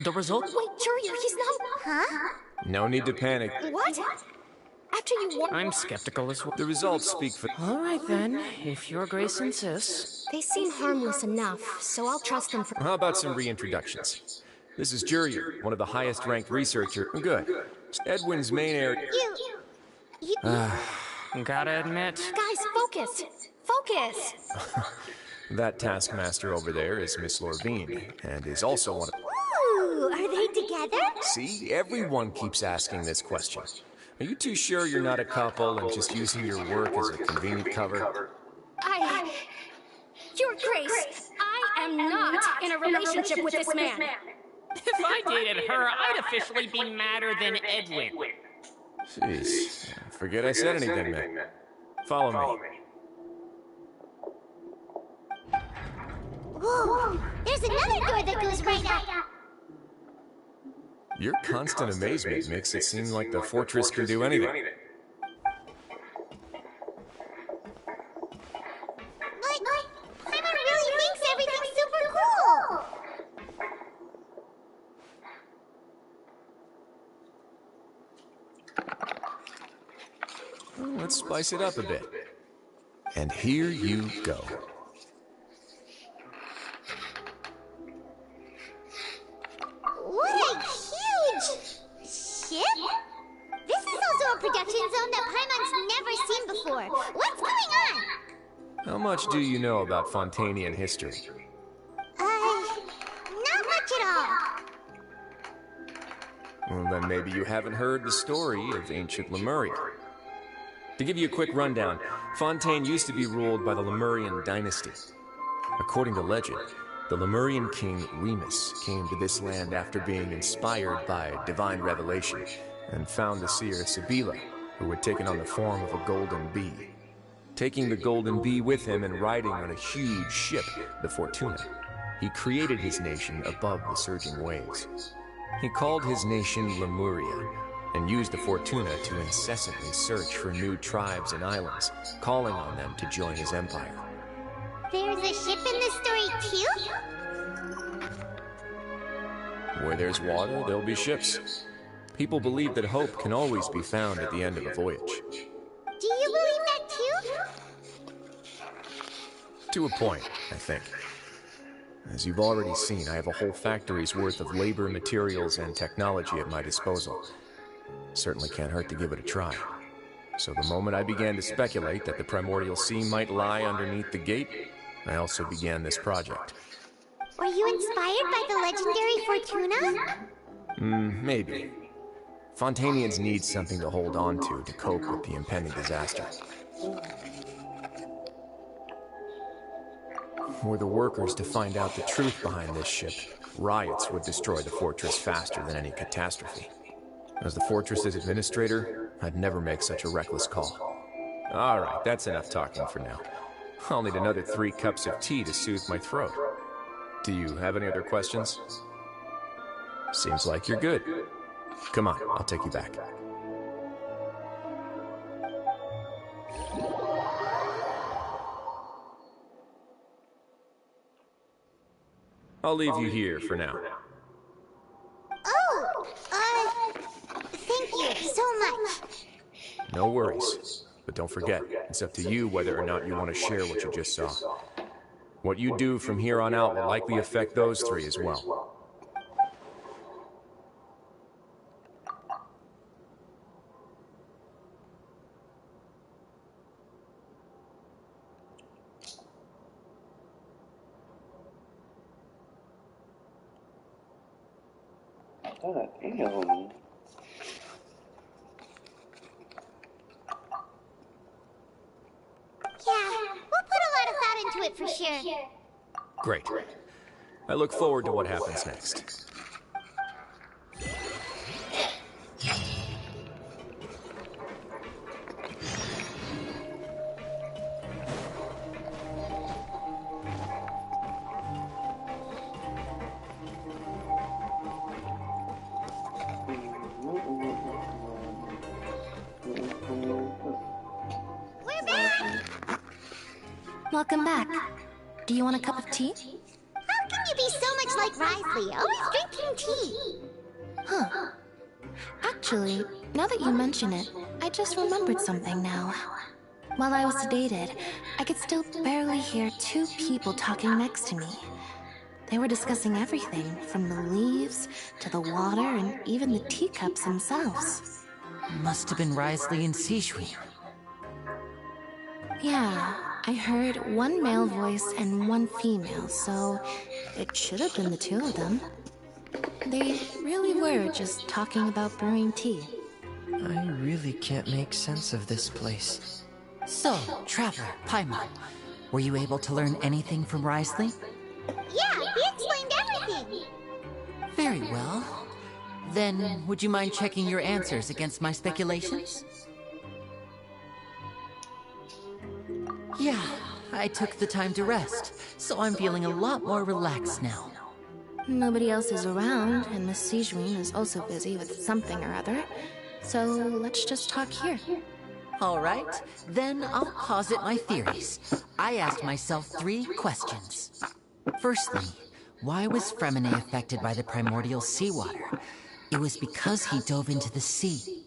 The result? Wait, Juryu, he's not... Huh? No need to panic. What? After you warned... I'm skeptical as well. The results speak for... Alright then, if your grace insists. They seem harmless enough, so I'll trust them for... How about some reintroductions? This is Juryu, one of the highest-ranked researchers. Good. Edwin's main area... You... Gotta admit... Guys, focus! Focus! That taskmaster over there is Miss Lorvine, and is also one of... Ooh, are they together? See? Everyone keeps asking this question. Are you too sure you're not a couple and just using your work as a convenient cover? Your Grace, I am not in a relationship with this man. If I dated her, I'd officially be madder than Edwin. Jeez. Forget I said anything, man. Follow me. Whoa! There's another door that goes right up! Your constant amazement makes it seem like the fortress can do anything. Like, Paimon really thinks everything's super cool! Well, let's spice it up a bit. And here you go. What a huge ship? This is also a production zone that Paimon's never seen before. What's going on? How much do you know about Fontainian history? Not much at all. Well, then maybe you haven't heard the story of ancient Lemuria. To give you a quick rundown, Fontaine used to be ruled by the Lemurian dynasty. According to legend, the Lemurian king Remus came to this land after being inspired by divine revelation and found the seer Sibila, who had taken on the form of a golden bee. Taking the golden bee with him and riding on a huge ship, the Fortuna, he created his nation above the surging waves. He called his nation Lemuria, and used the Fortuna to incessantly search for new tribes and islands, calling on them to join his empire. There's a ship in this story too? Where there's water, there'll be ships. People believe that hope can always be found at the end of a voyage. Do you believe that too? To a point, I think. As you've already seen, I have a whole factory's worth of labor, materials, and technology at my disposal. Certainly can't hurt to give it a try. So the moment I began to speculate that the primordial sea might lie underneath the gate, I also began this project. Were you inspired by the legendary Fortuna? Maybe. Fontainians need something to hold on to cope with the impending disaster. Were the workers to find out the truth behind this ship, riots would destroy the fortress faster than any catastrophe. As the fortress's administrator, I'd never make such a reckless call. Alright, that's enough talking for now. I'll need another 3 cups of tea to soothe my throat. Do you have any other questions? Seems like you're good. Come on, I'll take you back. I'll leave you here for now. Oh, thank you so much. No worries. But don't forget, it's up to you whether or not you want to share what you just saw. What you do from here on out will likely affect those 3 as well. Yeah, we'll put a lot of thought into it for sure. Great. I look forward to what happens next. We're back! Welcome back. Do you want a cup of tea? How can you be so much like Risley, always drinking brewing tea. Huh. Actually, now that you mention it, I just remembered something now. While I was sedated, I could still barely hear two people talking next to me. They were discussing everything, from the leaves, to the water, and even the teacups themselves. Must have been Risley and Sijui. Yeah, I heard one male voice and one female, so it should have been the two of them. They really were just talking about brewing tea. I really can't make sense of this place. So, Traveler, Paimon, were you able to learn anything from Risley? Yeah, he explained everything. Very well. Then, would you mind checking your answers against my speculations? Yeah, I took the time to rest, so I'm feeling a lot more relaxed now. Nobody else is around, and Miss Sijui is also busy with something or other, so let's just talk here. All right, then I'll posit my theories. I asked myself 3 questions. Firstly, why was Fremine affected by the primordial seawater? It was because he dove into the sea.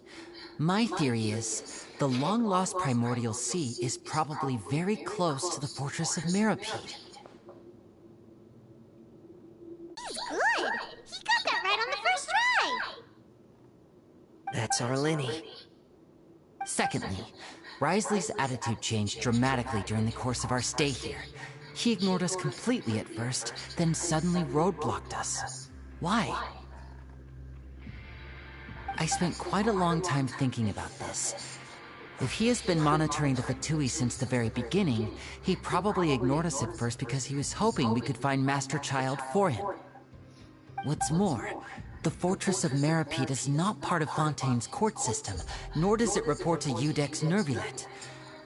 My theory is, the long-lost primordial sea is probably very close to the fortress of Mirapede. He's good. He got that right on the first try. That's our Linny. Secondly, Risley's attitude changed dramatically during the course of our stay here. He ignored us completely at first, then suddenly roadblocked us. Why? I spent quite a long time thinking about this. If he has been monitoring the Fatui since the very beginning, he probably ignored us at first because he was hoping we could find Master Child for him. What's more, the Fortress of Mirapede is not part of Fontaine's court system, nor does it report to Udex Nervulet.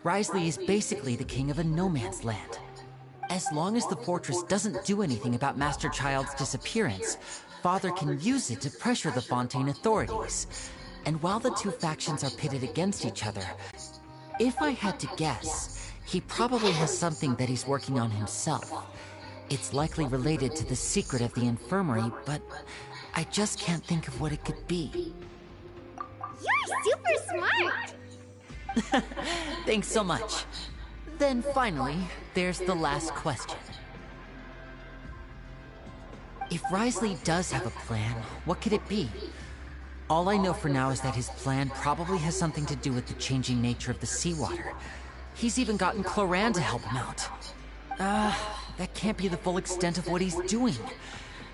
Risley is basically the king of a no-man's land. As long as the fortress doesn't do anything about Master Child's disappearance, Father can use it to pressure the Fontaine authorities. And while the two factions are pitted against each other, if I had to guess, he probably has something that he's working on himself. It's likely related to the secret of the infirmary, but I just can't think of what it could be. You're super smart. Thanks so much. Then finally, there's the last question. If Risley does have a plan, what could it be? All I know for now is that his plan probably has something to do with the changing nature of the seawater. He's even gotten Cloran to help him out. That can't be the full extent of what he's doing.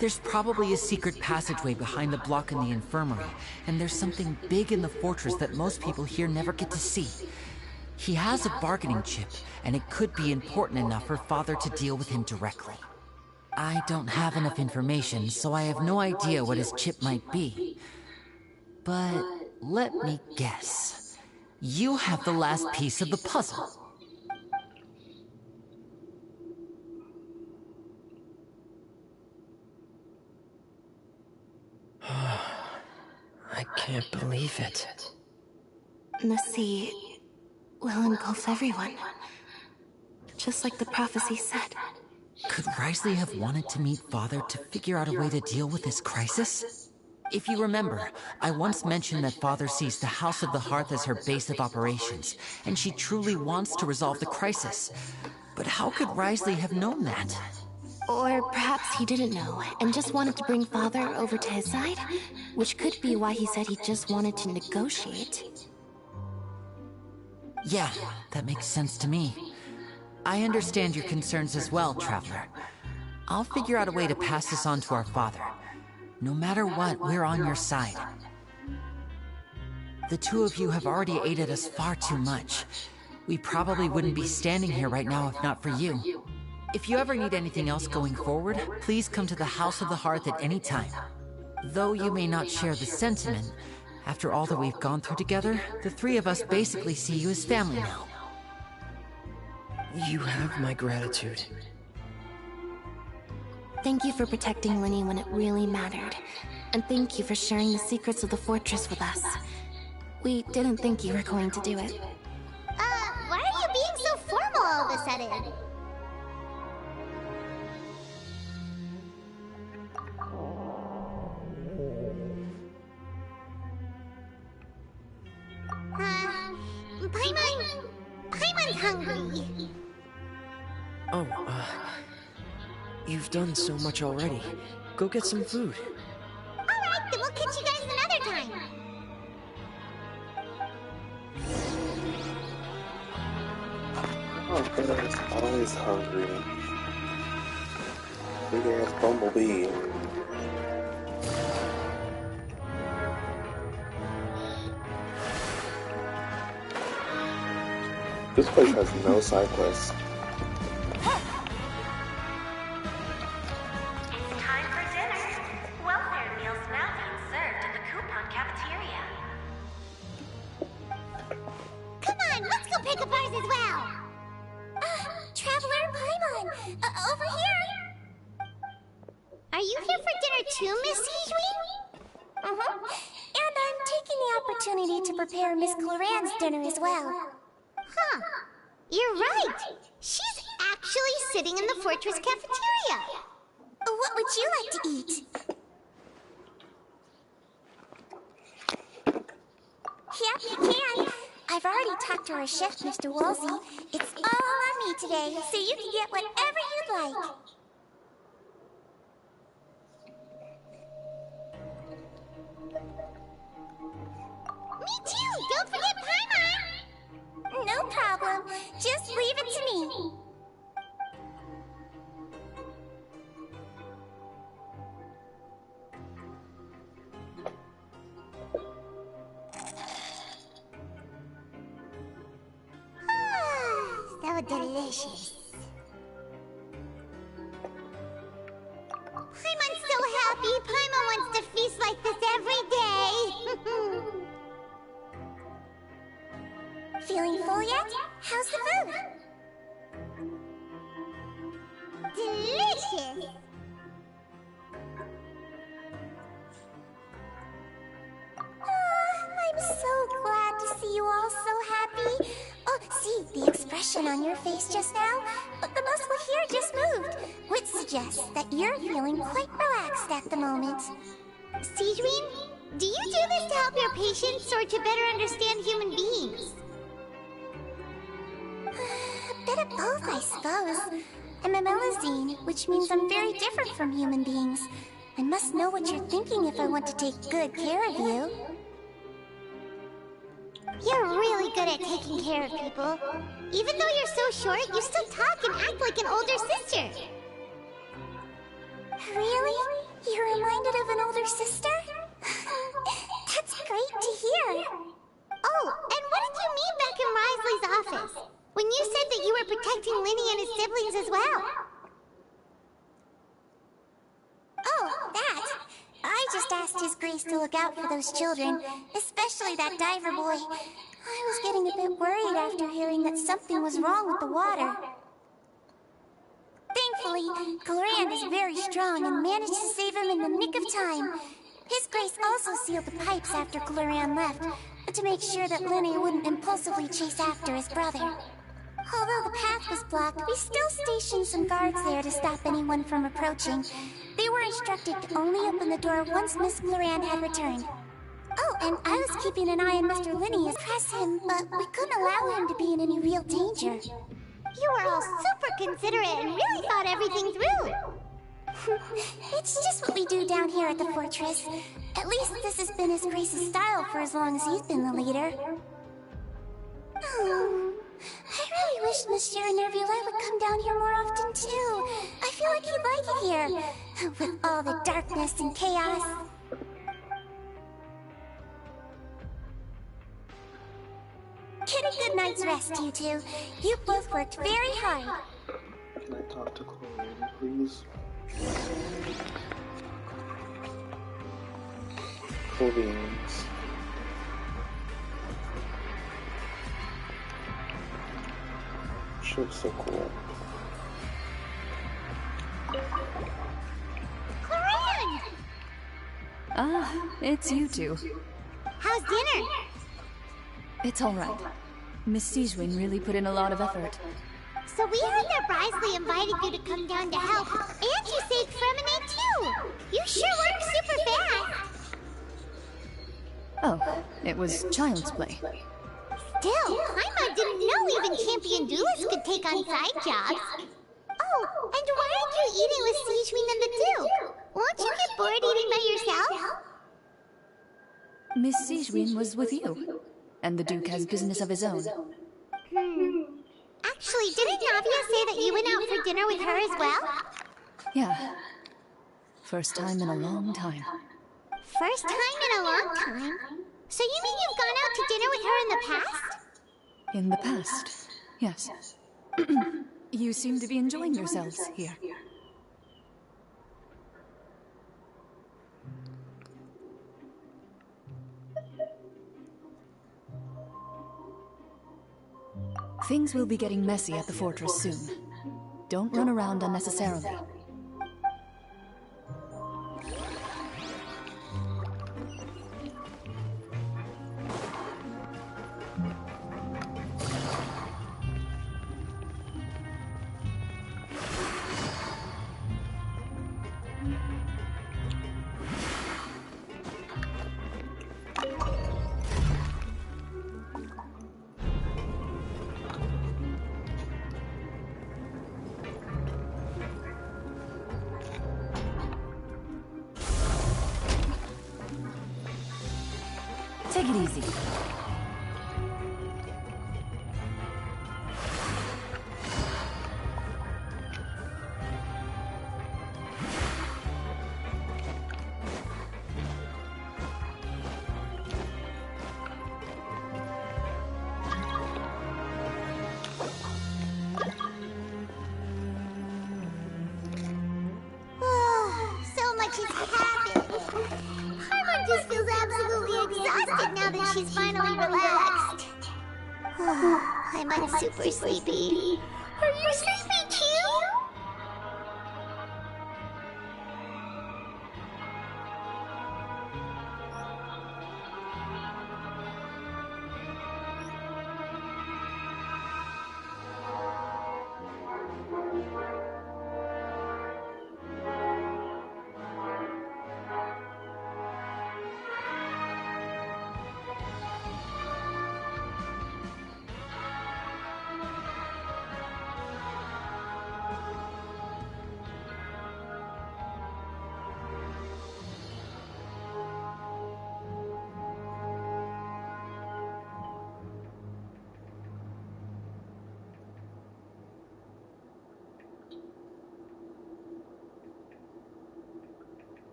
There's probably a secret passageway behind the block in the infirmary, and there's something big in the fortress that most people here never get to see. He has a bargaining chip, and it could be important enough for Father to deal with him directly. I don't have enough information, so I have no idea what his chip might be. But let me guess. You have the last piece of the puzzle. I can't believe it. The sea will engulf everyone, just like the prophecy said. Could Risley have wanted to meet Father to figure out a way to deal with this crisis? If you remember, I once mentioned that Father sees the House of the Hearth as her base of operations, and she truly wants to resolve the crisis. But how could Risley have known that? Or perhaps he didn't know, and just wanted to bring Father over to his side? Which could be why he said he just wanted to negotiate. Yeah, that makes sense to me. I understand your concerns as well, Traveler. I'll figure out a way to pass this on to our Father. No matter what, we're on your side. The two of you have already aided us far too much. We probably wouldn't be standing here right now if not for you. If you ever need anything else going forward, please come to the House of the Hearth at any time. Though you may not share the sentiment, after all that we've gone through together, the three of us basically see you as family now. You have my gratitude. Thank you for protecting Linny when it really mattered. And thank you for sharing the secrets of the fortress with us. We didn't think you were going to do it. Why are you being so formal all of a sudden? hungry. Oh, you've done so much already. Go get some food. Alright, then we'll catch you guys another time. Oh, Butter's always hungry. Big ass bumblebee. This place has no side quests. It's time for dinner. Welfare meals now being served in the coupon cafeteria. Come on, let's go pick up ours as well. Traveler Paimon, over here. Are you here for dinner too, Miss Seijui? And I'm taking the opportunity to prepare Miss Cloran's dinner as well. Huh. You're right. She's actually sitting in the fortress cafeteria. What would you like to eat? Yep, you can. I've already talked to our chef, Mr. Wolsey. It's all on me today, so you can get whatever you'd like. Me too! Don't forget Paimon! No problem. Just leave it to me. So delicious. Paimon's so happy. Paimon wants to feast like this every day. Feeling full yet? How's the food? Delicious. I'm so glad to see you all so happy. Oh, see, the expression on your face just now? The muscle here just moved, which suggests that you're feeling quite relaxed at the moment. Seijui, do you do this to help your patients or to better understand human beings? A bit of both, I suppose. I'm a Melusine, which means I'm very different from human beings. I must know what you're thinking if I want to take good care of you. You're really good at taking care of people. Even though you're so short, you still talk and act like an older sister. Really? You're reminded of an older sister? That's great to hear. Oh, and what did you mean back in Risley's office? When you said that you were protecting Linny and his siblings as well. Oh, that. I just asked His Grace to look out for those children, especially that diver boy. I was getting a bit worried after hearing that something was wrong with the water. Thankfully, Cloran is very strong and managed to save him in the nick of time. His Grace also sealed the pipes after Cloran left, to make sure that Linny wouldn't impulsively chase after his brother. Although the path was blocked, we still stationed some guards there to stop anyone from approaching. They were instructed to only open the door once Miss Cloran had returned. Oh, and I was keeping an eye on Mr. Linny as press him, but we couldn't allow him to be in any real danger. You were all super considerate and really thought everything through. It's just what we do down here at the fortress. At least this has been His Grace's style for as long as he's been the leader. Oh, I really wish Monsieur Nervulette would come down here more often too. I feel like he'd like it here, with all the darkness and chaos. Get a good night's rest, you two. You both worked very hard. Can I talk to Chlorine, please? Cool beans. She looks so cool. Cloran! Ah, it's you two. How's dinner? It's all right. Miss Seijui really put in a lot of effort. So we heard that Risley invited you to come down to help, and you saved Fremonade too! You sure work super fast! Oh, it was child's play. Still, Paimon didn't know even champion duelists could take on side jobs. Oh, and why aren't you eating with Sijmin and the Duke? Won't you get bored eating by yourself? Miss Sijwin was with you, and the Duke has business of his own. Actually, didn't Navia say that you went out for dinner with her as well? Yeah. First time in a long time. First time in a long time? So you mean you've gone out to dinner with her in the past? In the past, yes. You seem to be enjoying yourselves here. Things will be getting messy at the fortress soon. Don't run around unnecessarily. Take it easy. So much has happened. Paimon just feels absolutely exhausted now that she's finally relaxed. I'm super sleepy. Are you sleepy too?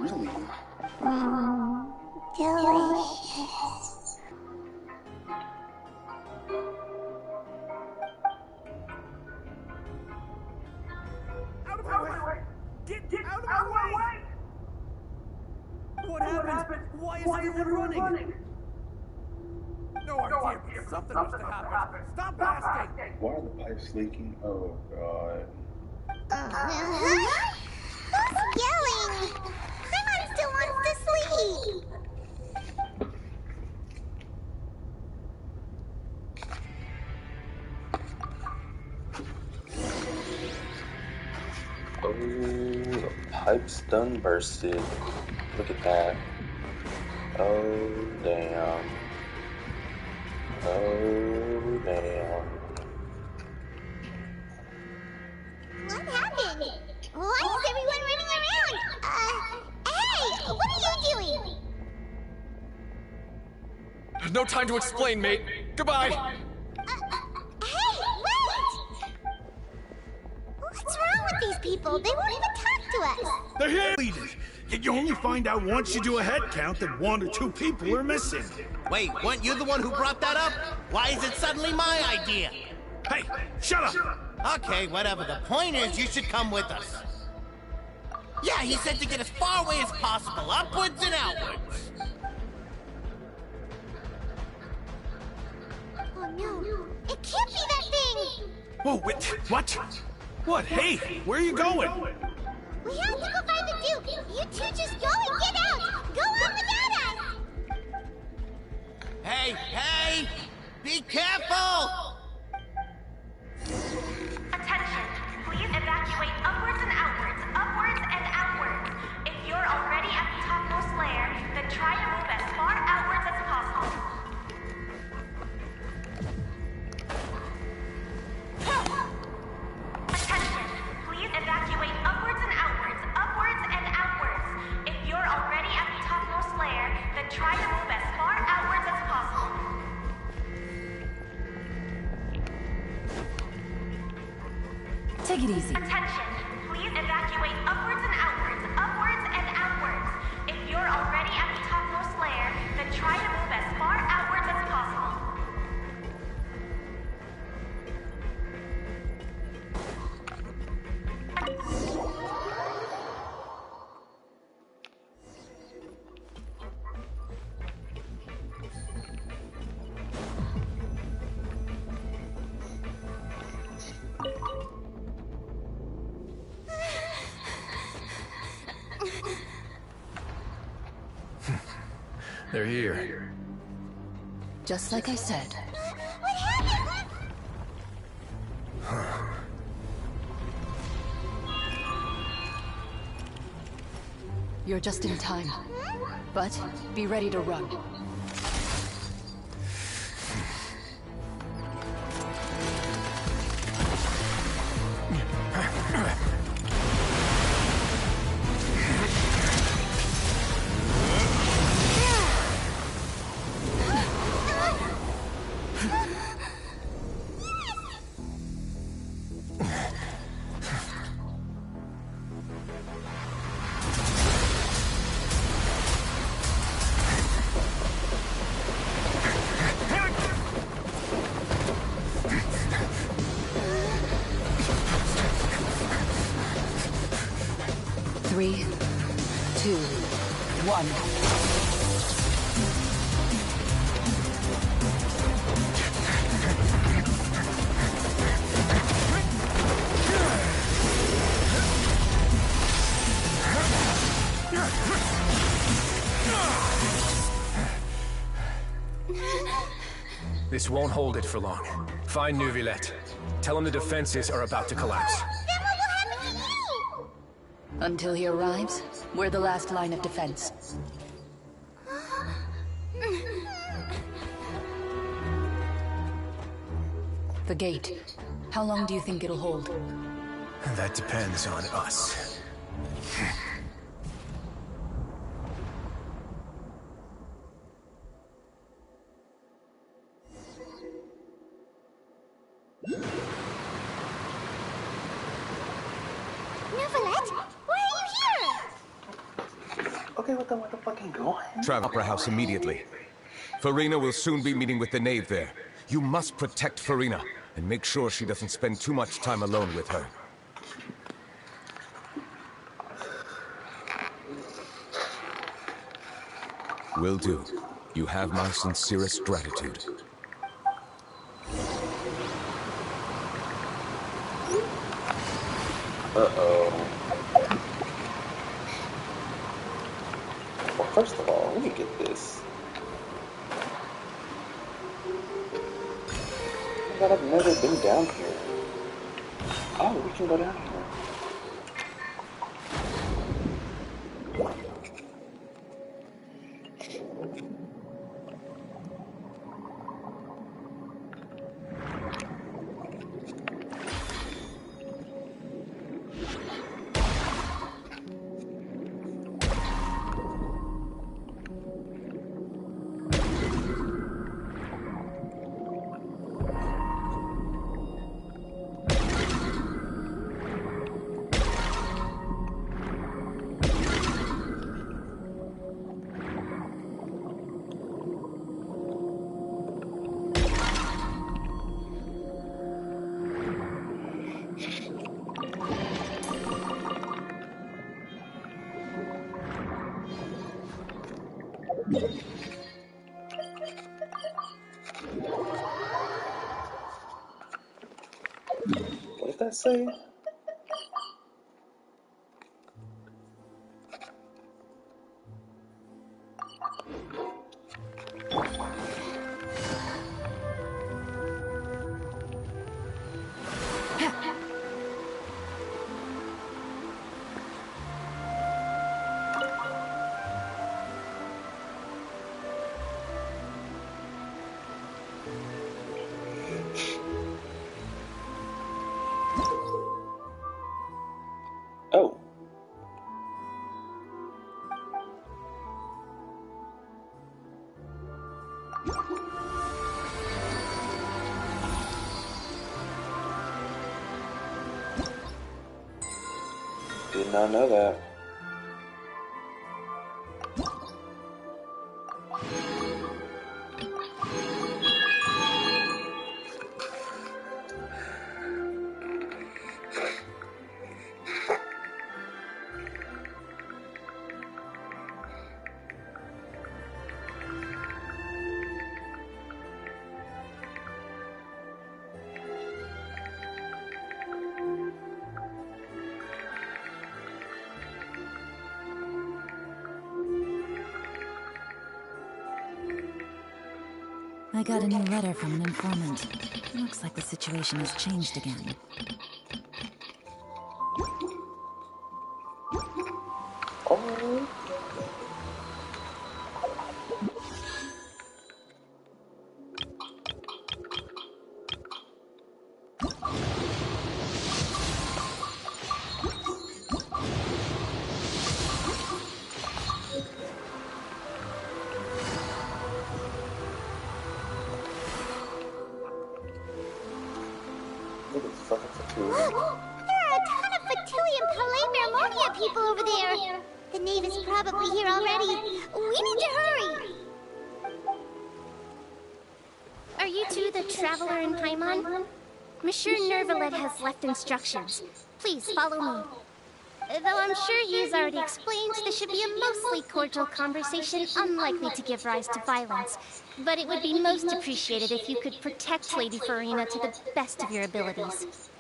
Really? Delicious. Out of my way! Get out of my way! What happened? Why is everyone running? No idea, but something must have happened. Stop asking! Why are the pipes leaking? Oh god. Who's yelling? Paimon still wants to sleep. Oh, the pipe's done bursted. Look at that. Oh, damn. Oh, damn. What happened? Why is everyone running around? Hey! What are you doing? There's no time to explain, mate. Goodbye. Hey, wait! What's wrong with these people? They won't even talk to us. They're here! Yet you only find out once you do a head count that 1 or 2 people are missing. Wait, weren't you the one who brought that up? Why is it suddenly my idea? Hey, shut up! Okay, whatever. The point is, you should come with us. Yeah, he said to get as far away as possible, upwards and outwards. Whoa, wait, what? What? Hey, where are you going? We have to go find the Duke. You two just go and get out. Go on without us. Hey, hey! Be careful! Attention, please evacuate upwards and outwards, upwards and outwards. If you're already at the topmost layer, then try to move as far outwards as possible. Attention, please evacuate upwards and outwards, upwards and outwards. If you're already at the topmost layer, then try to move as far outwards as possible. Take it easy. Attention, please evacuate upwards and outwards, upwards and outwards. If you're already at the topmost layer, then try to move as far outwards as possible. They're here. Just like I said. What happened? You're just in time. But be ready to run. Three, two, one. This won't hold it for long. Find Neuvillette. Tell him the defenses are about to collapse. Then what will happen to you? Until he arrives, we're the last line of defense. The gate. How long do you think it'll hold? That depends on us. Neuvillette, why are you here? Okay, what the fucking going? Travel Opera House immediately. Farina will soon be meeting with the knave there. You must protect Farina and make sure she doesn't spend too much time alone with her. Will do. You have my sincerest gratitude. Uh-oh. Well, first of all, let me get this. Oh my God, I've never been down here. Oh, we can go down here. that say? Oh. Did not know that. I got a new letter from an informant. Looks like the situation has changed again. Oh. Look, there are a ton of Fatui and Palais people over there. The knave is probably here already. We need to hurry. Are you two the Traveler in Paimon? Monsieur Nervalet has left instructions. Please follow me. Though I'm sure he's already explained, this should be a mostly cordial conversation, unlikely to give rise to violence. But it would be most appreciated if you could protect Lady Farina to the best of your abilities.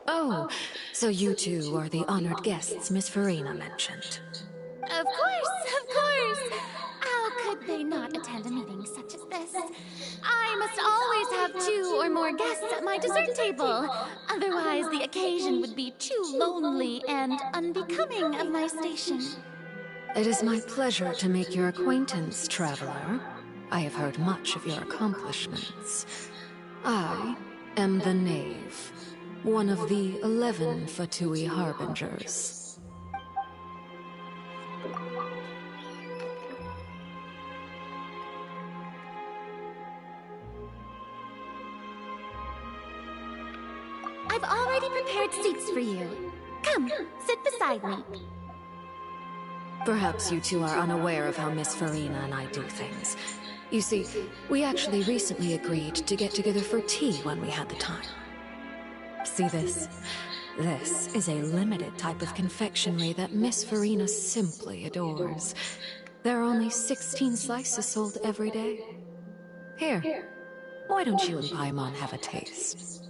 Oh, so you two are the honored guests Miss Farina mentioned. Of course! How could they not attend a meeting such as this? I must always have 2 or more guests at my dessert table. Otherwise, the occasion would be too lonely and unbecoming of my station. It is my pleasure to make your acquaintance, traveler. I have heard much of your accomplishments. I am the Knave, one of the 11 Fatui Harbingers. I've already prepared seats for you. Come, sit beside me. Perhaps you two are unaware of how Miss Farina and I do things. You see, we actually recently agreed to get together for tea when we had the time. See this? This is a limited type of confectionery that Miss Farina simply adores. There are only 16 slices sold every day. Here, why don't you and Paimon have a taste?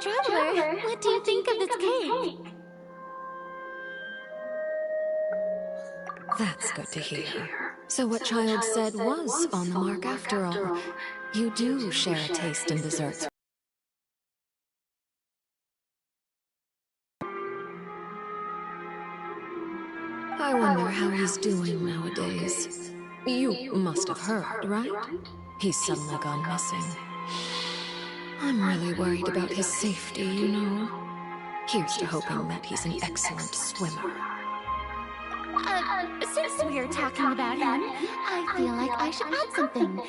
Traveler, what do you think of this cake? That's good to hear. So what Child said was on the mark after all. You do share a taste in desserts. I wonder how he's doing nowadays. You must have heard, right? He's suddenly gone missing. I'm really worried about his safety, you know. Here's to hoping that he's an excellent swimmer. Since we're talking about him, I feel like I should add something.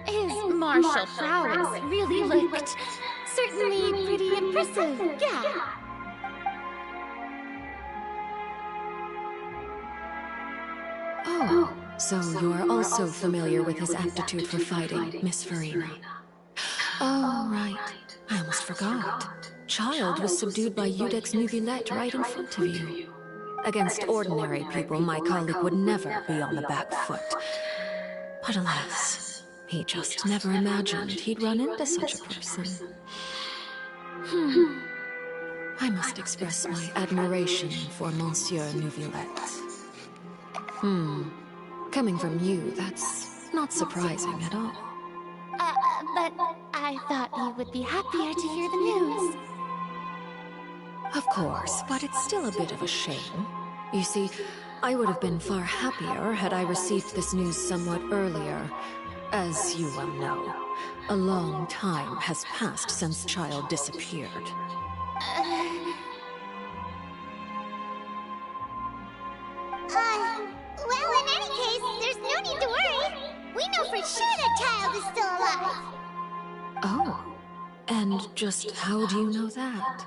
His martial prowess really looked certainly pretty impressive, yeah. Oh, so you're also familiar with his aptitude for fighting, Miss Farina. Oh, right. I almost forgot. Child was subdued by Iudex Nuvillette right in front of you. Against ordinary people, my colleague would never be on the back foot. But alas, he just never imagined he'd run into such a person. I must express my admiration for Monsieur Nuvillette. Coming from you, that's not surprising at all. But I thought you would be happier to hear the news. Of course, but it's still a bit of a shame. You see, I would have been far happier had I received this news somewhat earlier. As you well know, a long time has passed since Child disappeared. Well, in any case, there's no need to worry. We know for sure that Child is still alive. Oh, and just how do you know that?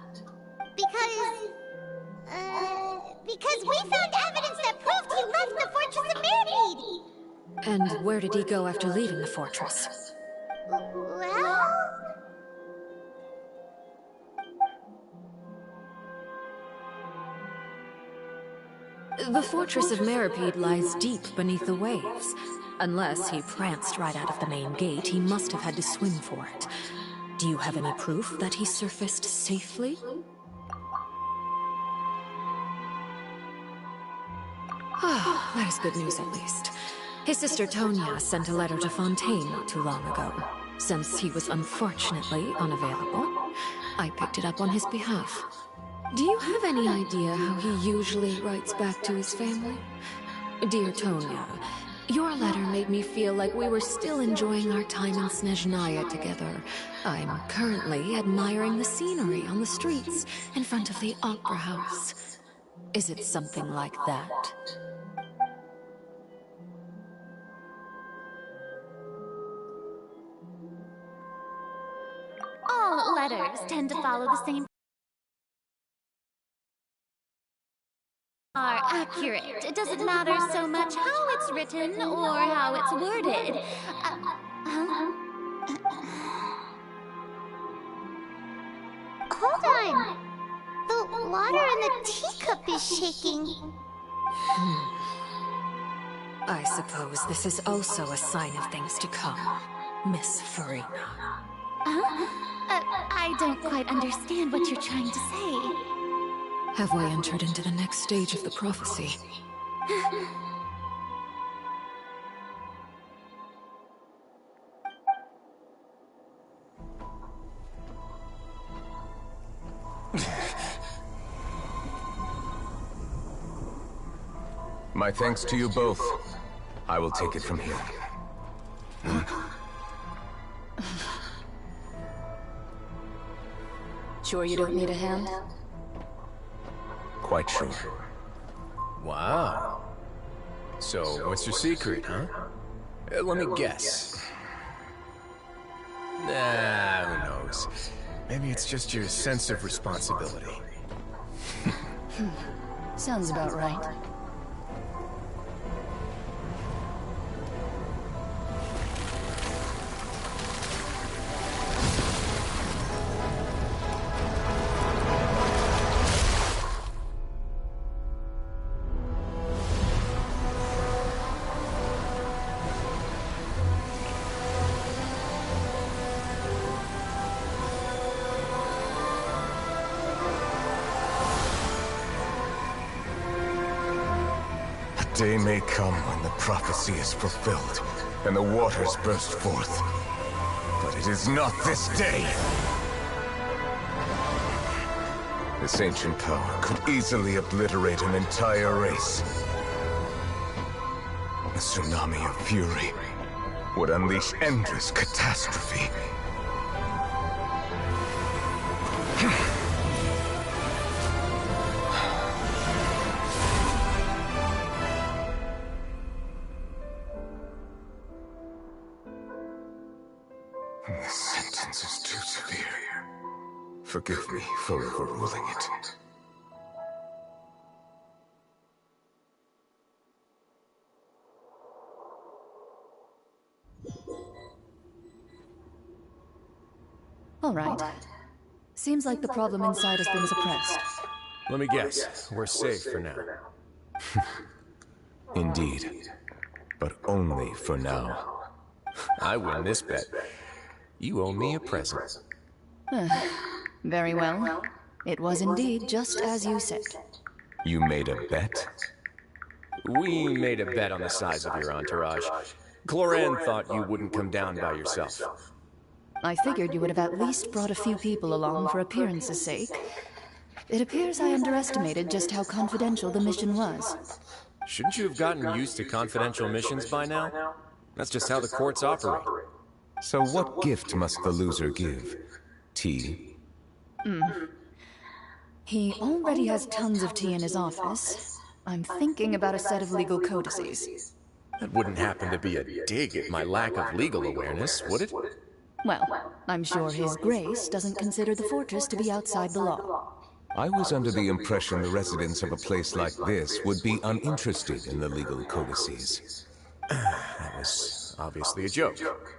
Because we found evidence that proved he left the Fortress of Mirrorpeed. And where did he go after leaving the fortress? Well... The Fortress of Mirrorpeed lies deep beneath the waves. Unless he pranced right out of the main gate, he must have had to swim for it. Do you have any proof that he surfaced safely? Ah, that is good news at least. His sister Tonya sent a letter to Fontaine not too long ago. Since he was unfortunately unavailable, I picked it up on his behalf. Do you have any idea how he usually writes back to his family? Dear Tonya, your letter made me feel like we were still enjoying our time in Snezhnaya together. I'm currently admiring the scenery on the streets in front of the Opera House. Is it something like that? All letters tend to follow the same are accurate. It doesn't matter so much how it's written or how it's worded. Hold on. The water in the teacup is shaking. I suppose this is also a sign of things to come, Miss Farina. I don't quite understand what you're trying to say. Have we entered into the next stage of the prophecy? My thanks to you both. I will take it from here. Sure you don't need a hand? Quite sure. Wow. So, what's your secret, huh? Let me guess. Nah, who knows? Maybe it's just your sense of responsibility. Sounds about right. day may come when the prophecy is fulfilled, and the waters burst forth. But it is not this day! This ancient power could easily obliterate an entire race. A tsunami of fury would unleash endless catastrophe. This sentence is too severe. Forgive me for overruling it. All right. Seems like the problem inside has been suppressed. Let me guess. We're safe for now. Indeed. But only for now. I win this bet. You owe me a present. Very well. It was indeed just as you said. You made a bet? We made a bet on the size of your entourage. Cloran thought you wouldn't come down by yourself. I figured you would have at least brought a few people along for appearance's sake. It appears I underestimated just how confidential the mission was. Shouldn't you have gotten used to confidential missions by now? That's just how the courts operate. So what gift must the loser give? Tea? He already has tons of tea in his office. I'm thinking about a set of legal codices. That wouldn't happen to be a dig at my lack of legal awareness, would it? Well, I'm sure His Grace doesn't consider the fortress to be outside the law. I was under the impression the residents of a place like this would be uninterested in the legal codices. That was obviously a joke.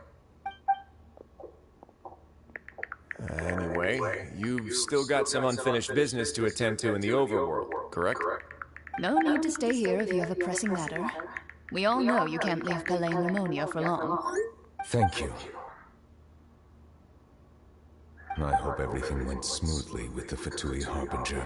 Anyway, you've still got some unfinished business to attend to in the overworld, correct? No need to stay here if you have a pressing matter. We all know you can't leave Pelaine Pneumonia for long. Thank you. I hope everything went smoothly with the Fatui Harbinger.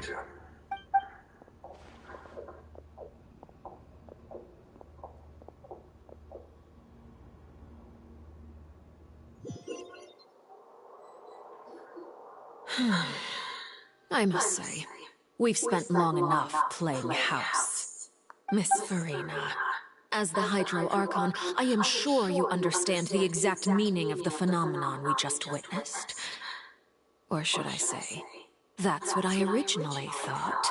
I must say, we've spent long enough playing house. Miss Farina, as the Hydro Archon, I am sure you understand the exact meaning of the phenomenon we just witnessed. Or should I say, that's what I originally thought.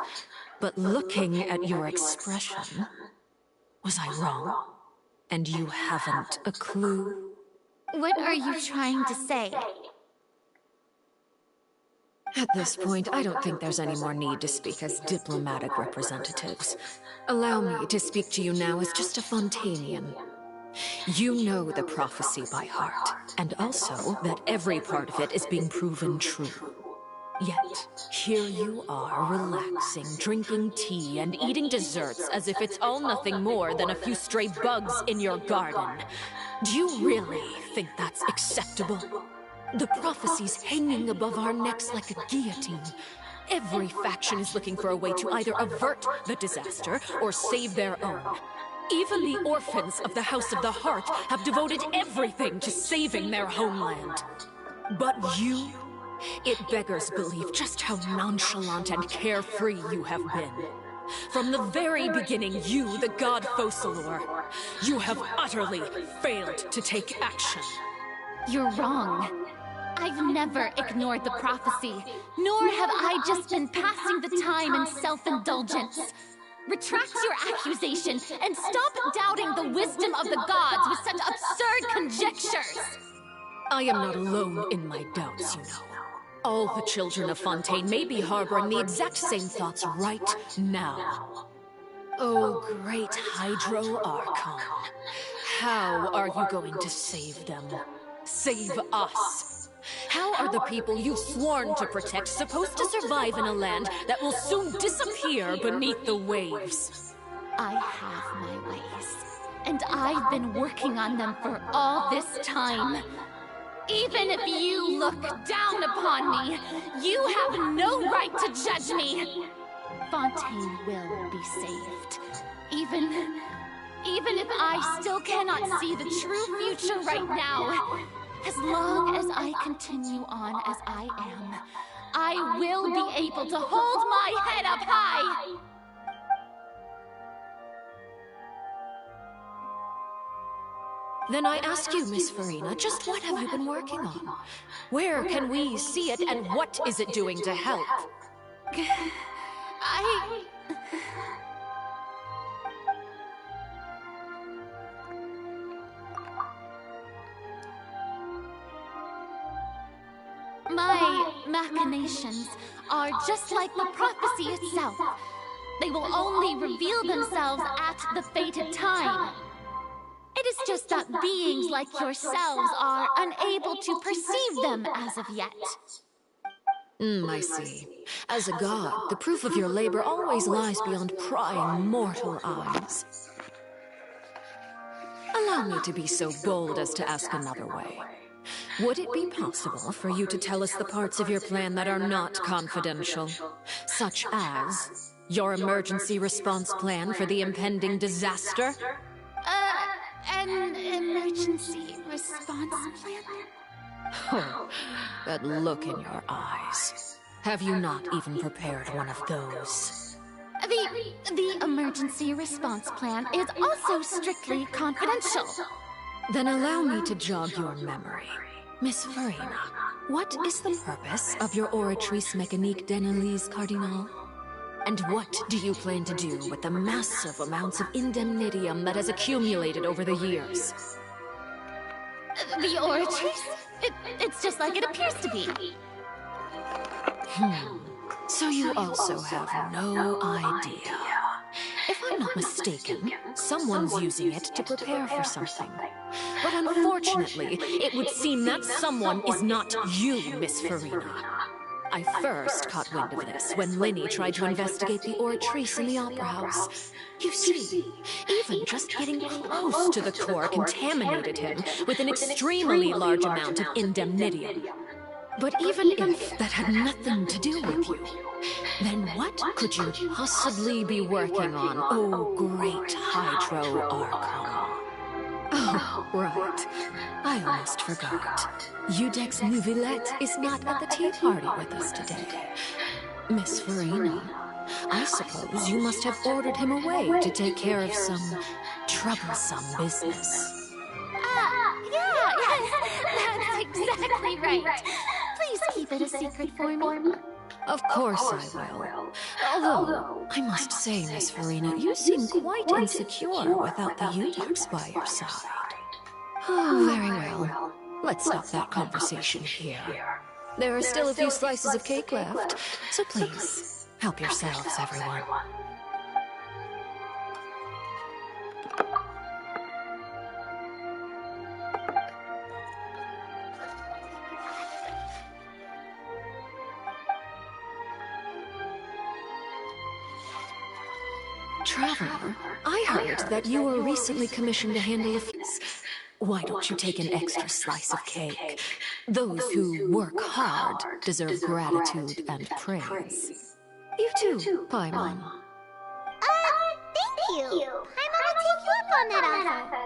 But looking at your expression, was I wrong? And you haven't a clue? What are you trying to say? At this point, I don't think there's any more need to speak as diplomatic representatives. Allow me to speak to you now as just a Fontainian. You know the prophecy by heart, and also that every part of it is being proven true. Yet, here you are, relaxing, drinking tea, and eating desserts as if it's all nothing more than a few stray bugs in your garden. Do you really think that's acceptable? The prophecy's hanging above our necks like a guillotine. Every faction is looking for a way to either avert the disaster or save their own. Even the orphans of the House of the Heart have devoted everything to saving their homeland. But you, it beggars belief just how nonchalant and carefree you have been. From the very beginning, you, the god Focalor, you have utterly failed to take action. You're wrong. I've never ignored the prophecy, nor have I just been passing the time in self-indulgence. Retract your accusation and stop doubting the wisdom of the gods with such absurd conjectures! I am not alone in my doubts, you know. All the children of Fontaine may be harboring the exact same thoughts right now. Oh, great Hydro Archon. How are you going to save them? Save us? How are the people you've sworn to protect supposed to survive in a land that will soon disappear beneath the waves? I have my ways, and I've been working on them for all this time. Even if you look down upon me, you have no right to judge me. Fontaine will be saved, even Even if I still cannot see the true future right now, as long as I continue on as I am, I will be able to hold my head up high! Then I ask you, Miss Farina, just what have you been working on? Where can we see it, and what is it doing to help? My machinations are just like the prophecy itself. They will only reveal themselves at the fated time. It is just that beings like yourselves are unable to perceive them as of yet. I see. As a god, the proof of your labor always lies beyond prying mortal eyes. Allow me to be so bold as to ask another way. Would it be possible for you to tell us the parts of your plan that are not confidential? Such as your emergency response plan for the impending disaster? An emergency response plan? Oh, that look in your eyes. Have you not even prepared one of those? The emergency response plan is also strictly confidential. Then allow me to jog your memory. Miss Farina, what is the purpose of your Oratrice Mécanique d'Analyse Cardinal? And what do you plan to do with the massive amounts of indemnitium that has accumulated over the years? The Oratrice? It's just like it appears to be. So you also have no idea. If I'm not mistaken, someone's using it to prepare for something. But unfortunately, it would seem that someone is not you, Miss Farina. I first caught wind of this when Linny tried to investigate the Oratrice in the Opera House. You see, even just getting close to the core contaminated him with an extremely large amount of indemnitium. But even if that had nothing to do with you, then what could you possibly be working on, oh great Hydro Archon? Oh, right. I almost forgot. Udex Nouvillette is not at the tea party with us today. Miss Farina, I suppose you must have ordered him away to take care of some troublesome business. That's exactly right. Please keep it a secret for me. Of course I will. Although, I must say, Miss Farina, you seem quite insecure without the Udex by your side. Oh, very well. Let's stop that conversation here. There are still a few slices of cake left, so please, help yourselves, everyone. Traveler, I heard that you were recently commissioned to handle a few. Why don't you take an extra slice of cake? Those who work hard deserve gratitude and praise. You too, Paimon. Thank you. Paimon will take you up on that offer.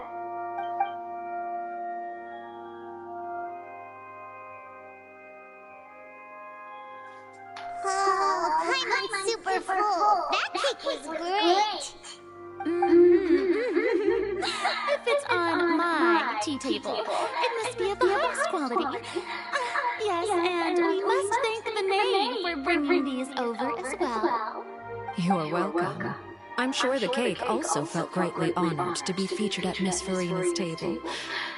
Oh, Paimon's super full. That cake was great. If it's on my tea table, it must be of the highest quality. Yes, and we must thank the name for bringing these over as well. You're welcome. I'm sure the cake also felt greatly honored to be featured at Miss Farina's table.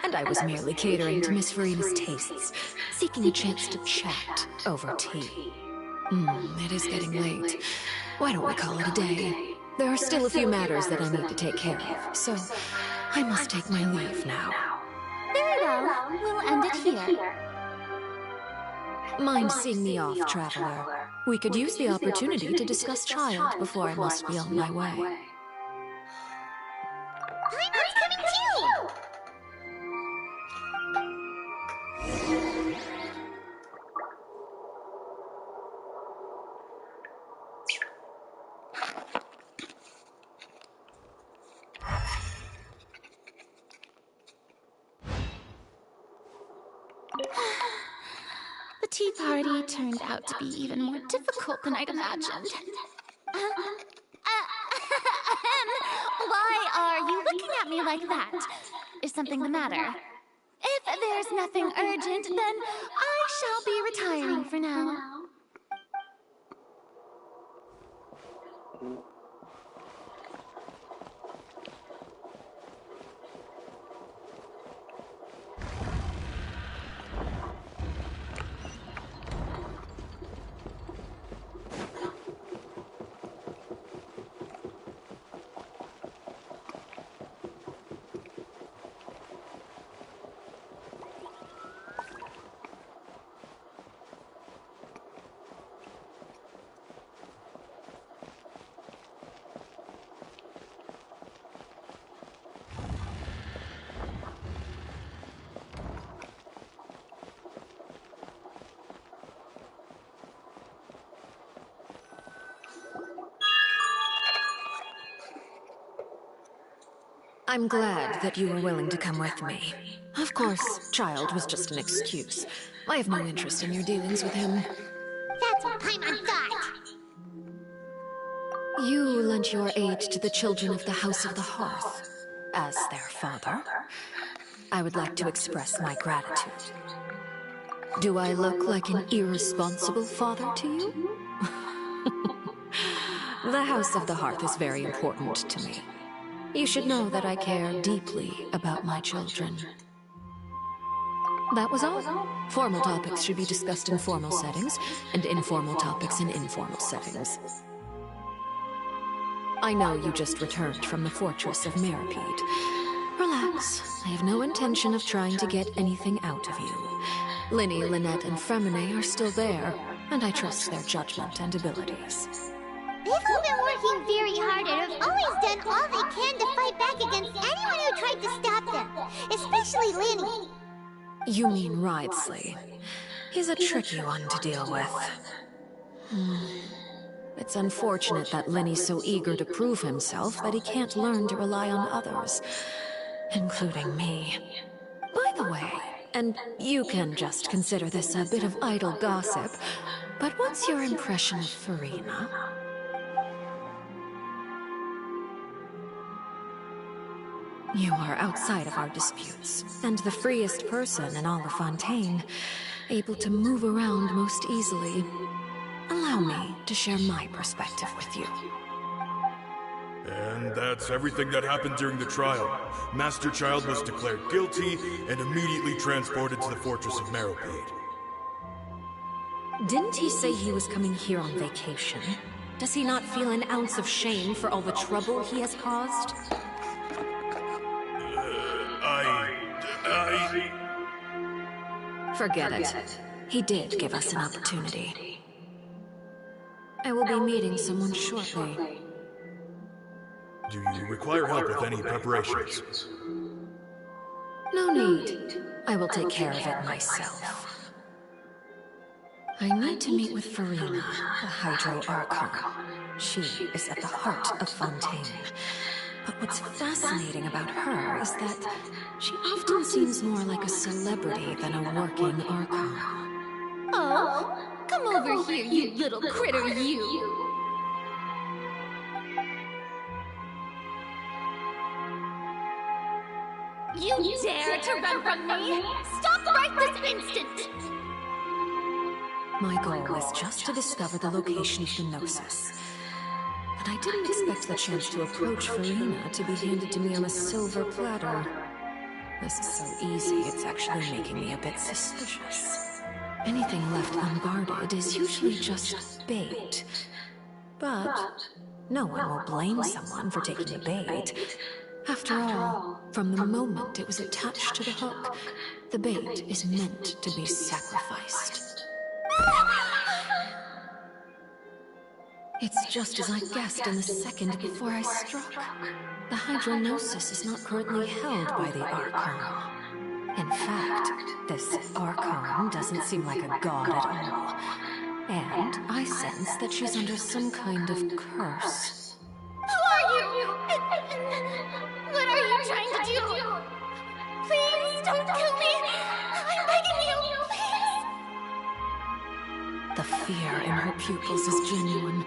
And I was merely catering to Miss Farina's tastes, seeking a chance to chat over tea. It is getting late. Why don't we call it a day? There are still a few matters that I need to take care of, so I must take my leave now. Very well. We'll end it here. Mind seeing me off, Traveler? We could use the opportunity to discuss Child before I must be on my way. Paimon's coming too! tea party turned out to be even more difficult than I'd imagined. Why are you looking at me like that? Is something the matter? If there's nothing urgent, then I shall be retiring for now. I'm glad that you were willing to come with me. Of course, Child was just an excuse. I have no interest in your dealings with him. That's what Paimon thought. You lent your aid to the children of the House of the Hearth. As their father, I would like to express my gratitude. Do I look like an irresponsible father to you? The House of the Hearth is very important to me. You should know that I care deeply about my children. That was all. Formal topics should be discussed in formal settings, and informal topics in informal settings. I know you just returned from the fortress of Meripede. Relax. I have no intention of trying to get anything out of you. Linny, Lynette, and Fremine are still there, and I trust their judgment and abilities. They've all been working very hard and have always done all they can to fight back against anyone who tried to stop them, especially Linny. You mean Ridesley. He's a tricky one to deal with. It's unfortunate that Linny's so eager to prove himself that he can't learn to rely on others, including me. By the way, and you can just consider this a bit of idle gossip, but what's your impression of Furina? You are outside of our disputes, and the freest person in all of Fontaine, able to move around most easily. Allow me to share my perspective with you. And that's everything that happened during the trial. Master Child was declared guilty and immediately transported to the Fortress of Meripede. Didn't he say he was coming here on vacation? Does he not feel an ounce of shame for all the trouble he has caused? Forget it. He did give us an opportunity. I will be meeting someone shortly. Do you require help with any preparations? No need. I will take care of it myself. I need to meet with Furina, the Hydro Archon. She is at the heart of Fontaine. But what's fascinating about her is that she often seems more like a celebrity than a working Archon. Oh, come over here, you little critter, you! You dare to run from me? Stop right this instant! My goal is just to discover the location of the Gnosis. But I didn't expect the chance to approach Furina to be handed to me on a silver platter. This is so easy, it's actually making me a bit suspicious. Anything left unguarded is usually just bait. But no one will blame someone for taking the bait. After all, from the moment it was attached to the hook, the bait is meant to be sacrificed. It's just as I guessed in the second before I struck. The Hydronosis is not currently held by the Archon. In fact, this Archon doesn't seem like a god at all. And I sense that she's under some kind of curse. Who are you? What are you trying to do? Please, don't kill me! I'm begging you, please! The fear in her pupils is genuine,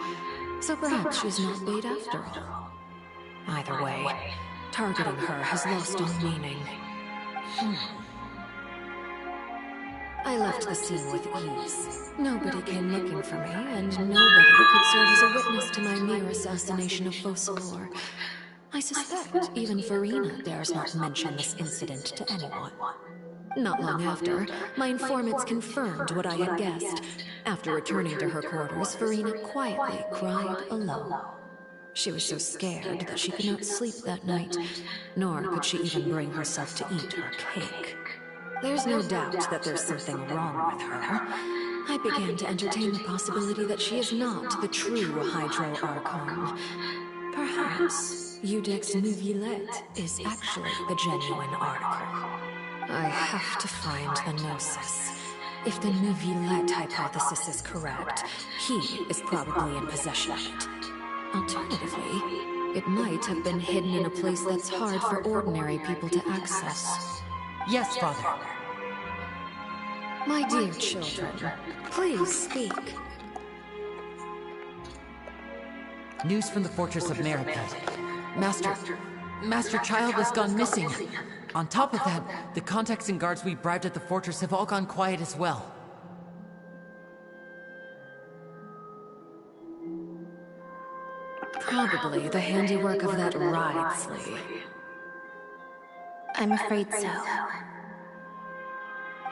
so perhaps she's not bait after all. Either way, targeting her has lost all meaning. I left the scene with ease. Nobody came looking for me, and nobody could serve as a witness to my mere assassination of Focalor. I suspect even Farina dares not mention this incident to anyone. Not long after, my informants confirmed what I had guessed. After returning to her quarters, Farina quietly cried alone. She was so scared that she could not sleep that night, nor could she even bring herself to eat her cake. There's no doubt that there's something wrong with her. I began to entertain the possibility that she is not the true Hydro Archon. Perhaps Iudex Neuvillette is actually the genuine article. I have to find the Gnosis. If the Neuvillette hypothesis is correct, he is probably in possession of it. Alternatively, it might have been hidden in a place that's hard for ordinary people to access. Yes, Father. My dear children, please speak. News from the fortress of Meripede. Master Child has gone missing. On top of that, the contacts and guards we bribed at the fortress have all gone quiet as well. Probably the handiwork of that Writhely. I'm afraid so.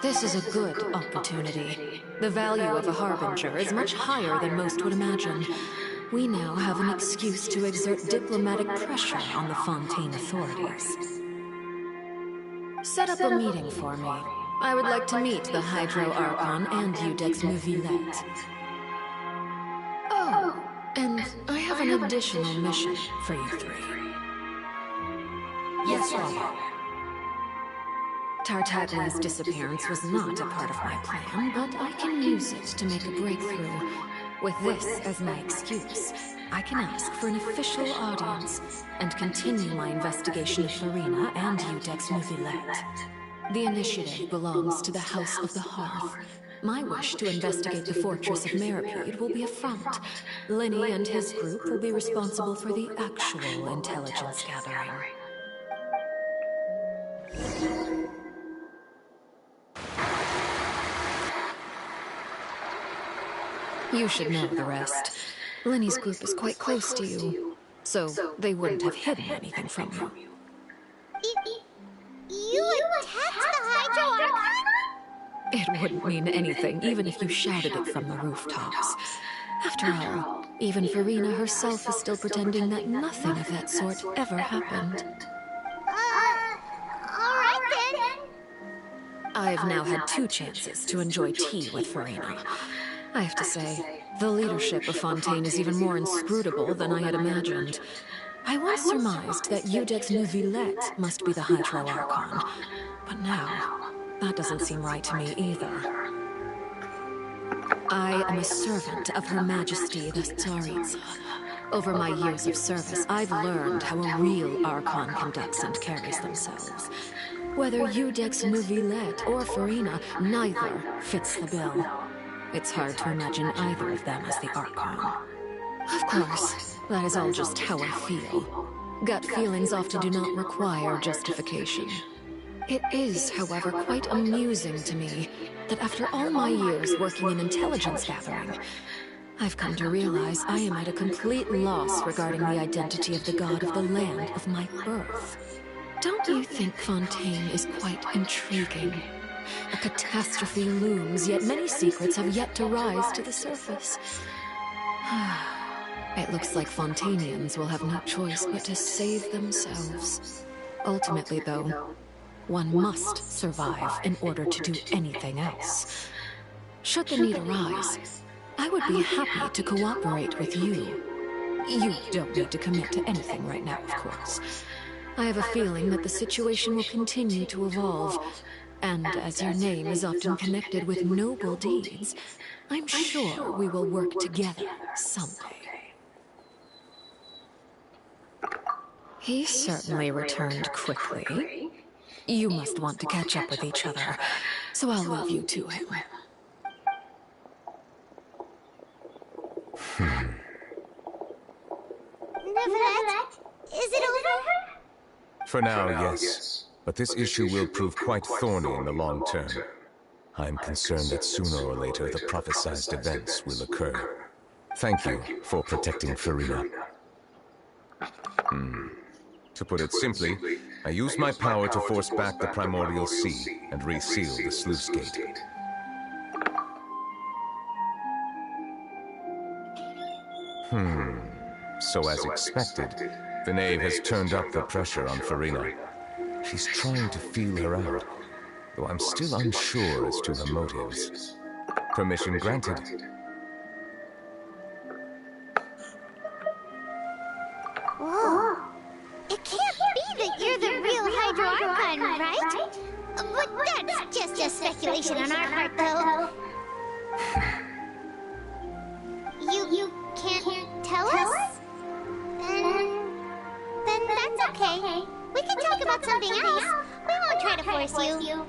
This is a good opportunity. The value of a Harbinger is much higher than most would imagine. We now have an excuse to exert diplomatic pressure on the Fontaine authorities. Set up a meeting for me. I would like to meet the Hydro Archon and Iudex Neuvillette. Oh, and I have an additional mission for you three. Yes, Father. Tartaglia's disappearance was not a part of my plan, but I can use it to make a breakthrough. With this as my excuse, I can ask for an official audience and continue my investigation of Farina and Iudex Neuvillette. The initiative belongs to the House of the Hearth. My wish to investigate the fortress of Meripede will be a front. Lenny and his group will be responsible for the actual intelligence gathering. You should know the rest. Lenny's group is quite close to you, so they wouldn't have hidden anything from you. You attacked the Hydro Archon? It wouldn't mean anything, even if you shouted it from the rooftops. After all, even Farina herself is still pretending that nothing of that sort ever happened. Alright then. I've now had 2 chances to enjoy tea with Farina. I have to say, the leadership of Fontaine is even more inscrutable than I had imagined. I once surmised that Iudex Neuvillette must be the Hydro Archon, but now, that doesn't seem right to me either. I am a servant of Her Majesty the Tsaritsa. Over my years of service, I've learned how a real Archon conducts and carries themselves. Whether Iudex Neuvillette or Farina, neither fits the bill. It's hard to imagine either of them as the Archon. Of course, that is all just how I feel. Gut feelings often do not require justification. It is, however, quite amusing to me that after all my years working in intelligence gathering, I've come to realize I am at a complete loss regarding the identity of the god of the land of my birth. Don't you think Fontaine is quite intriguing? A catastrophe looms, yet many secrets have yet to rise to the surface. It looks like Fontainians will have no choice but to save themselves. Ultimately, though, one must survive in order to do anything else. Should the need arise, I would be happy to cooperate with you. You don't need to commit to anything right now, of course. I have a feeling that the situation will continue to evolve. And as your name is often connected with noble deeds, I'm sure we will work together someday. He certainly returned quickly. You must want to catch up with each other, so I'll leave you to him. Neverett, is it over? For now, yes. But this issue will prove quite thorny in the long term. I'm concerned that sooner or later the prophesized events will occur. Thank you for protecting Farina. To put it simply, I used my power to force back the primordial sea and reseal the sluice gate. So as expected, the knave has turned up the pressure on Farina. She's trying to feel her out, though I'm still unsure as to her motives. Permission granted. Whoa. It can't be that you're the real Hydro Archon, right? But that's just speculation on our part, though. You can't tell us? Then that's okay. We can talk about something else. We won't try to force you.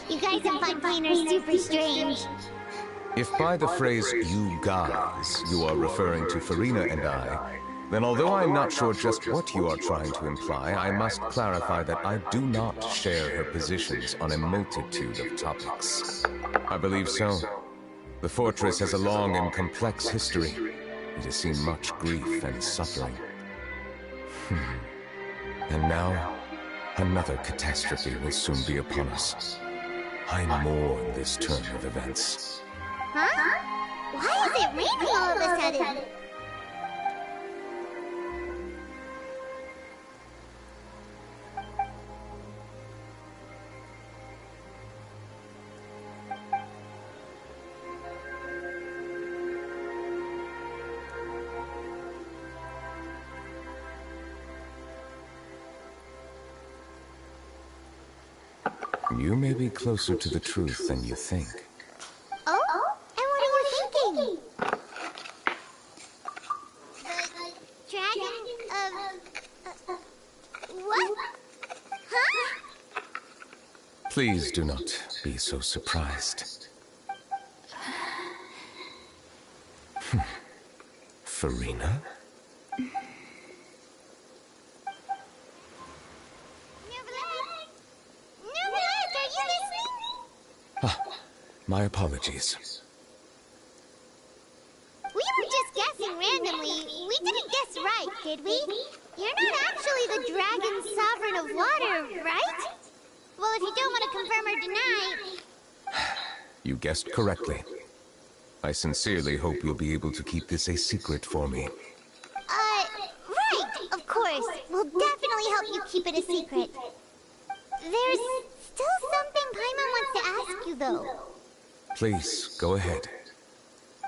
You guys in Fontaine are super strange. If by the phrase, you guys, you are referring to Farina and I, then although I'm not sure just what you are trying to imply, I must clarify that I do not share her positions on a multitude of topics. I believe so. The fortress has a long and complex history. It has seen much grief and suffering. And now, another catastrophe will soon be upon us. I mourn this turn of events. Huh? Why is it raining all of a sudden? You may be closer to the truth than you think. Oh? And what are you thinking? The dragon of... what? Huh? Please do not be so surprised. Farina? My apologies. We were just guessing randomly. We didn't guess right, did we? You're not actually the dragon sovereign of water, right? Well, if you don't want to confirm or deny... You guessed correctly. I sincerely hope you'll be able to keep this a secret for me. Right, of course. We'll definitely help you keep it a secret. There's still something Paimon wants to ask you, though. Please, go ahead.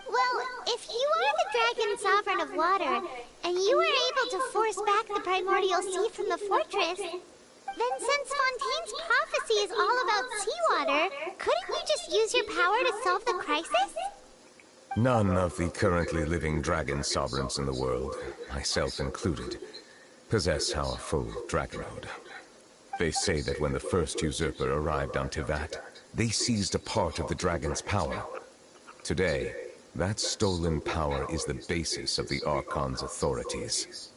Well, if you are the dragon sovereign of water, and you were able to force back the primordial sea from the fortress, then since Fontaine's prophecy is all about seawater, couldn't you just use your power to solve the crisis? None of the currently living dragon sovereigns in the world, myself included, possess our full dragonhood. They say that when the first usurper arrived on Tivat, they seized a part of the dragon's power. Today, that stolen power is the basis of the Archon's authorities.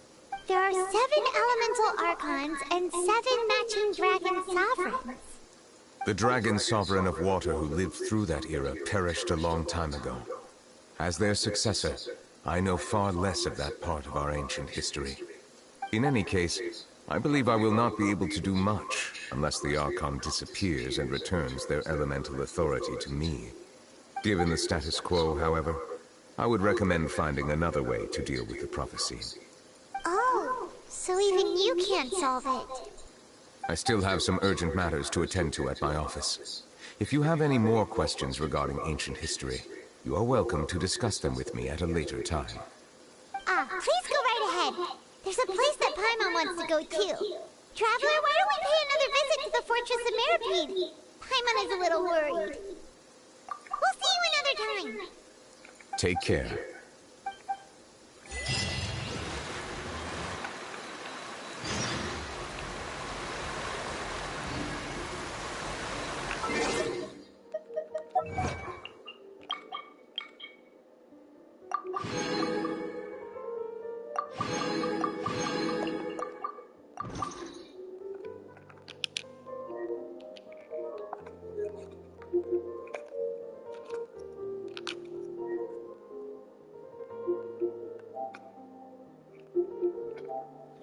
There are 7 elemental Archons and 7 matching dragon sovereigns. The dragon sovereign of water who lived through that era perished a long time ago. As their successor, I know far less of that part of our ancient history. In any case, I believe I will not be able to do much unless the Archon disappears and returns their elemental authority to me. Given the status quo, however, I would recommend finding another way to deal with the prophecy. Oh, so even you can't solve it. I still have some urgent matters to attend to at my office. If you have any more questions regarding ancient history, you are welcome to discuss them with me at a later time. Please go right ahead. There's a place that Paimon wants to go too. Traveler, why don't we pay another visit to the Fortress of Meripede? Paimon is a little worried. We'll see you another time. Take care.